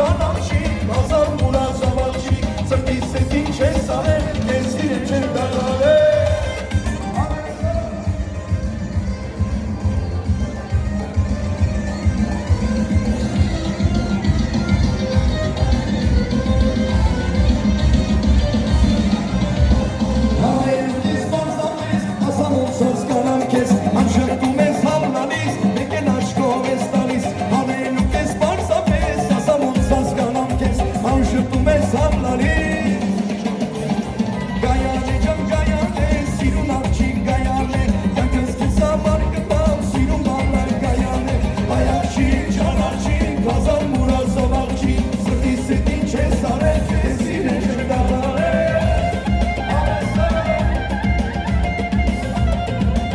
ճանաչի, բազար մուրած զավաչի, ծրտիս ես ինչ ես արել, ես իրեն չեմ դարարել։ Հայերն ես բարձամես, ասանոց հասկանամ